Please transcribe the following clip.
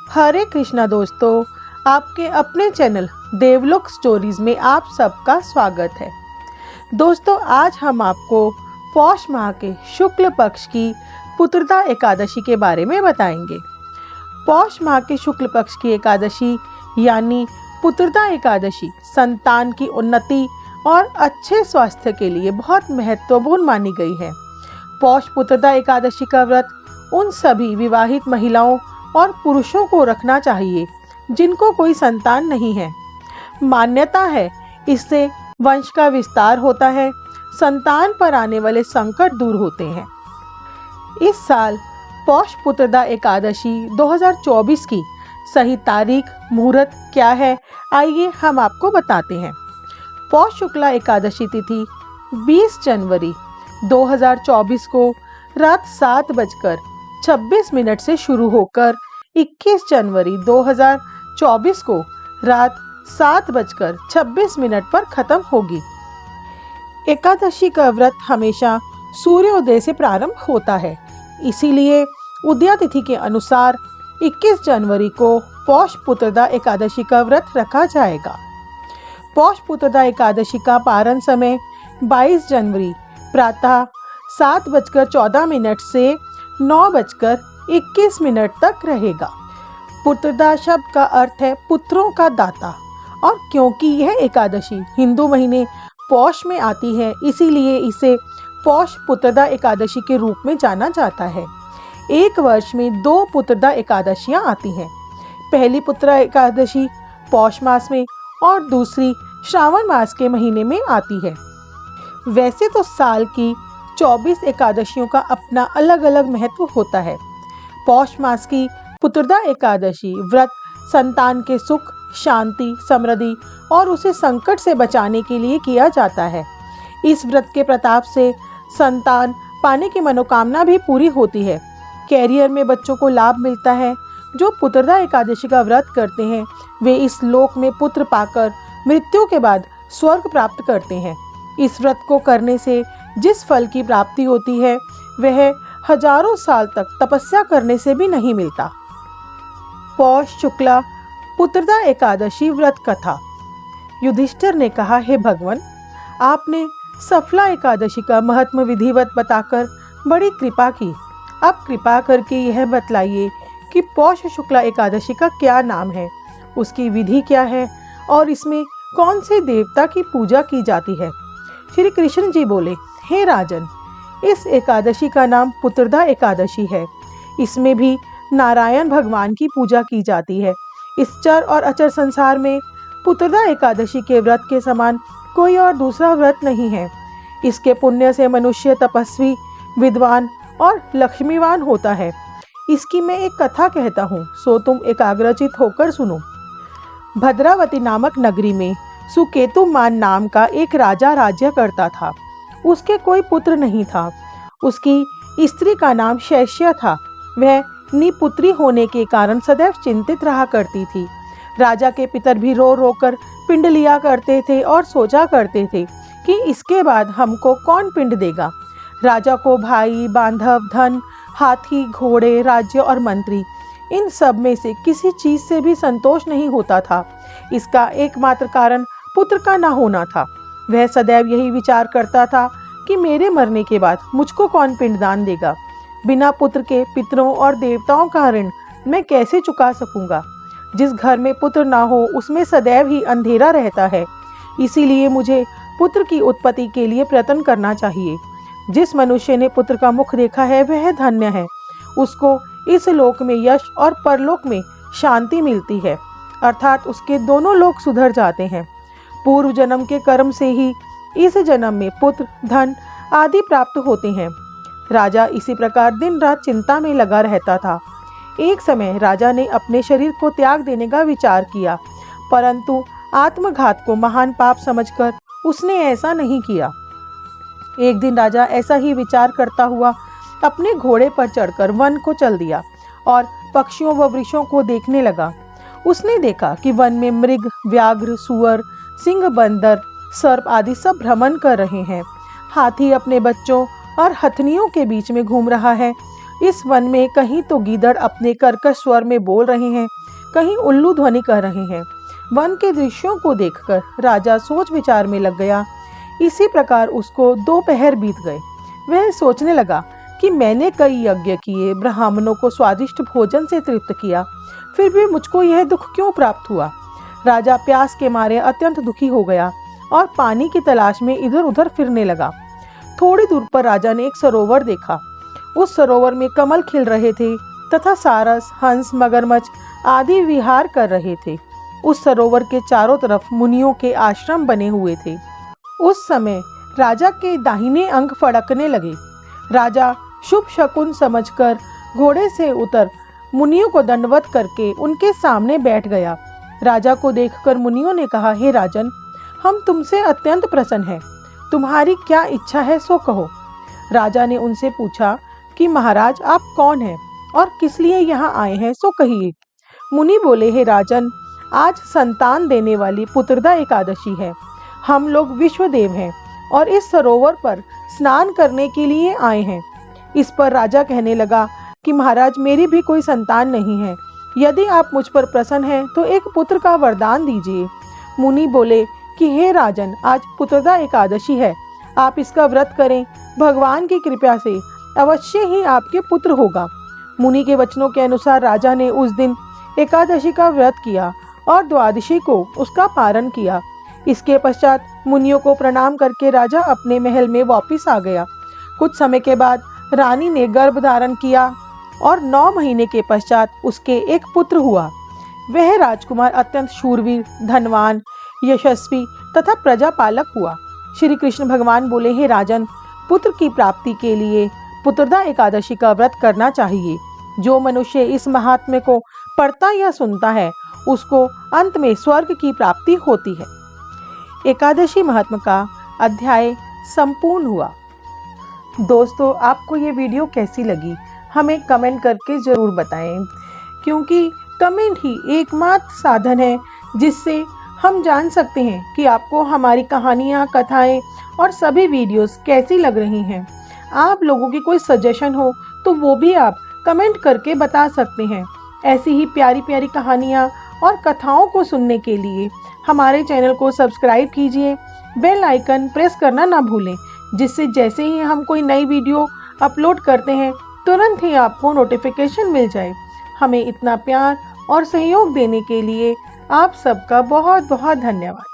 हरे कृष्णा दोस्तों, आपके अपने चैनल देवलोक स्टोरीज में आप सबका स्वागत है। दोस्तों, आज हम आपको पौष माह के शुक्ल पक्ष की पुत्रदा एकादशी के बारे में बताएंगे। पौष माह के शुक्ल पक्ष की एकादशी यानी पुत्रदा एकादशी संतान की उन्नति और अच्छे स्वास्थ्य के लिए बहुत महत्वपूर्ण मानी गई है। पौष पुत्रदा एकादशी का व्रत उन सभी विवाहित महिलाओं और पुरुषों को रखना चाहिए जिनको कोई संतान नहीं है। मान्यता है इससे वंश का विस्तार होता है, संतान पर आने वाले संकट दूर होते हैं। इस साल पौष पुत्रदा एकादशी 2024 की सही तारीख मुहूर्त क्या है, आइए हम आपको बताते हैं। पौष शुक्ला एकादशी तिथि 20 जनवरी 2024 को रात 7:26 से शुरू होकर 21 जनवरी 2024 को रात 7:26 पर खत्म होगी। एकादशी का व्रत हमेशा सूर्योदय से प्रारंभ होता है, इसीलिए उदया तिथि के अनुसार 21 जनवरी को पौष पुत्रदा एकादशी का व्रत रखा जाएगा। पौष पुत्रदा एकादशी का पारण समय 22 जनवरी प्रातः 7:14 से 9:21 तक रहेगा। पुत्रदा शब्द का अर्थ है पुत्रों का दाता, और क्योंकि यह एकादशी हिंदू महीने पौष में आती है, इसीलिए इसे पौष पुत्रदा एकादशी के रूप में जाना जाता है। एक वर्ष में 2 पुत्रदा एकादशियां आती हैं। पहली पुत्रदा एकादशी पौष मास में और दूसरी श्रावण मास के महीने में आती है। वैसे तो साल की 24 एकादशियों का अपना अलग अलग महत्व होता है। पौष मास की पुत्रदा एकादशी व्रत संतान के सुख, शांति, समृद्धि और उसे संकट से बचाने के लिए किया जाता है। इस व्रत के प्रताप से संतान पाने की मनोकामना भी पूरी होती है। कैरियर में बच्चों को लाभ मिलता है। जो पुत्रदा एकादशी का व्रत करते हैं वे इस लोक में पुत्र पाकर मृत्यु के बाद स्वर्ग प्राप्त करते हैं। इस व्रत को करने से जिस फल की प्राप्ति होती है वह हजारों साल तक तपस्या करने से भी नहीं मिलता। पौष शुक्ला पुत्रदा एकादशी व्रत कथा। युधिष्ठिर ने कहा, हे भगवान, आपने सफला एकादशी का महत्व विधिवत बताकर बड़ी कृपा की। अब कृपा करके यह बतलाइए कि पौष शुक्ला एकादशी का क्या नाम है, उसकी विधि क्या है और इसमें कौन से देवता की पूजा की जाती है। श्री कृष्ण जी बोले, हे राजन, इस एकादशी का नाम पुत्रदा एकादशी है। इसमें भी नारायण भगवान की पूजा की जाती है। इस चर और अचर संसार में पुत्रदा एकादशी के व्रत के समान कोई और दूसरा व्रत नहीं है। इसके पुण्य से मनुष्य तपस्वी, विद्वान और लक्ष्मीवान होता है। इसकी मैं एक कथा कहता हूँ, सो तुम एकाग्रचित होकर सुनो। भद्रावती नामक नगरी में सुकेतुमान नाम का एक राजा राज्य करता था। उसके कोई पुत्र नहीं था। उसकी स्त्री का नाम शैश्या था। वह निपुत्री होने के कारण सदैव चिंतित रहा करती थी। राजा के पितर भी रो रो कर पिंड लिया करते थे और सोचा करते थे कि इसके बाद हमको कौन पिंड देगा। राजा को भाई, बांधव, धन, हाथी, घोड़े, राज्य और मंत्री, इन सब में से किसी चीज से भी संतोष नहीं होता था। इसका एकमात्र कारण पुत्र का न होना था। वह सदैव यही विचार करता था कि मेरे मरने के बाद मुझको कौन पिंडदान देगा। बिना पुत्र के पितरों और देवताओं का ऋण मैं कैसे चुका सकूंगा। जिस घर में पुत्र ना हो उसमें सदैव ही अंधेरा रहता है। इसीलिए मुझे पुत्र की उत्पत्ति के लिए प्रयत्न करना चाहिए। जिस मनुष्य ने पुत्र का मुख देखा है वह धन्य है। उसको इस लोक में यश और परलोक में शांति मिलती है, अर्थात उसके दोनों लोक सुधर जाते हैं। पूर्व जन्म के कर्म से ही इस जन्म में पुत्र, धन आदि प्राप्त होते हैं। राजा इसी प्रकार दिन रात चिंता में लगा रहता था। एक समय राजा ने अपने शरीर को त्याग देने का विचार किया, परंतु आत्मघात को महान पाप समझकर उसने ऐसा नहीं किया। एक दिन राजा ऐसा ही विचार करता हुआ अपने घोड़े पर चढ़कर वन को चल दिया और पक्षियों व वृक्षों को देखने लगा। उसने देखा कि वन में मृग, व्याघ्र, सुअर, सिंह, बंदर, सर्प आदि सब भ्रमण कर रहे हैं। हाथी अपने बच्चों और हथनियों के बीच में घूम रहा है। इस वन में कहीं तो गीदड़ अपने कर्कश स्वर में बोल रहे हैं, कहीं उल्लू ध्वनि कर रहे हैं। वन के दृश्यों को देखकर राजा सोच विचार में लग गया। इसी प्रकार उसको 2 पहर बीत गए। वह सोचने लगा कि मैंने कई यज्ञ किए, ब्राह्मणों को स्वादिष्ट भोजन से तृप्त किया, फिर भी मुझको यह दुख क्यों प्राप्त हुआ। राजा प्यास के मारे अत्यंत दुखी हो गया और पानी की तलाश में इधर उधर फिरने लगा। थोड़ी दूर पर राजा ने एक सरोवर देखा। उस सरोवर में कमल खिल रहे थे तथा सारस, हंस, मगरमच्छ आदि विहार कर रहे थे। उस सरोवर के चारों तरफ मुनियों के आश्रम बने हुए थे। उस समय राजा के दाहिने अंग फड़कने लगे। राजा शुभ शकुन समझकर घोड़े से उतर मुनियों को दंडवत करके उनके सामने बैठ गया। राजा को देखकर मुनियों ने कहा, हे राजन, हम तुमसे अत्यंत प्रसन्न हैं। तुम्हारी क्या इच्छा है सो कहो। राजा ने उनसे पूछा कि महाराज आप कौन हैं और किस लिए यहाँ आए हैं सो कहिए। मुनि बोले, हे राजन, आज संतान देने वाली पुत्रदा एकादशी है। हम लोग विश्वदेव हैं और इस सरोवर पर स्नान करने के लिए आए हैं। इस पर राजा कहने लगा कि महाराज, मेरी भी कोई संतान नहीं है। यदि आप मुझ पर प्रसन्न हैं तो एक पुत्र का वरदान दीजिए। मुनि बोले कि हे राजन, आज पुत्रदा एकादशी है, आप इसका व्रत करें। भगवान की कृपा से अवश्य ही आपके पुत्र होगा। मुनि के वचनों के अनुसार राजा ने उस दिन एकादशी का व्रत किया और द्वादशी को उसका पारण किया। इसके पश्चात मुनियों को प्रणाम करके राजा अपने महल में वापस आ गया। कुछ समय के बाद रानी ने गर्भ धारण किया और 9 महीने के पश्चात उसके एक पुत्र हुआ। वह राजकुमार अत्यंत शूरवीर, धनवान, यशस्वी तथा प्रजापालक हुआ। श्री कृष्ण भगवान बोले, हे राजन, पुत्र की प्राप्ति के लिए पुत्रदा एकादशी का व्रत करना चाहिए। जो मनुष्य इस महात्म्य को पढ़ता या सुनता है उसको अंत में स्वर्ग की प्राप्ति होती है। एकादशी महात्म्य का अध्याय संपूर्ण हुआ। दोस्तों, आपको ये वीडियो कैसी लगी हमें कमेंट करके ज़रूर बताएं, क्योंकि कमेंट ही एकमात्र साधन है जिससे हम जान सकते हैं कि आपको हमारी कहानियाँ, कथाएं और सभी वीडियोस कैसी लग रही हैं। आप लोगों की कोई सजेशन हो तो वो भी आप कमेंट करके बता सकते हैं। ऐसी ही प्यारी प्यारी कहानियाँ और कथाओं को सुनने के लिए हमारे चैनल को सब्सक्राइब कीजिए, बेल आइकन प्रेस करना ना भूलें, जिससे जैसे ही हम कोई नई वीडियो अपलोड करते हैं तुरंत ही आपको नोटिफिकेशन मिल जाए। हमें इतना प्यार और सहयोग देने के लिए आप सबका बहुत बहुत धन्यवाद।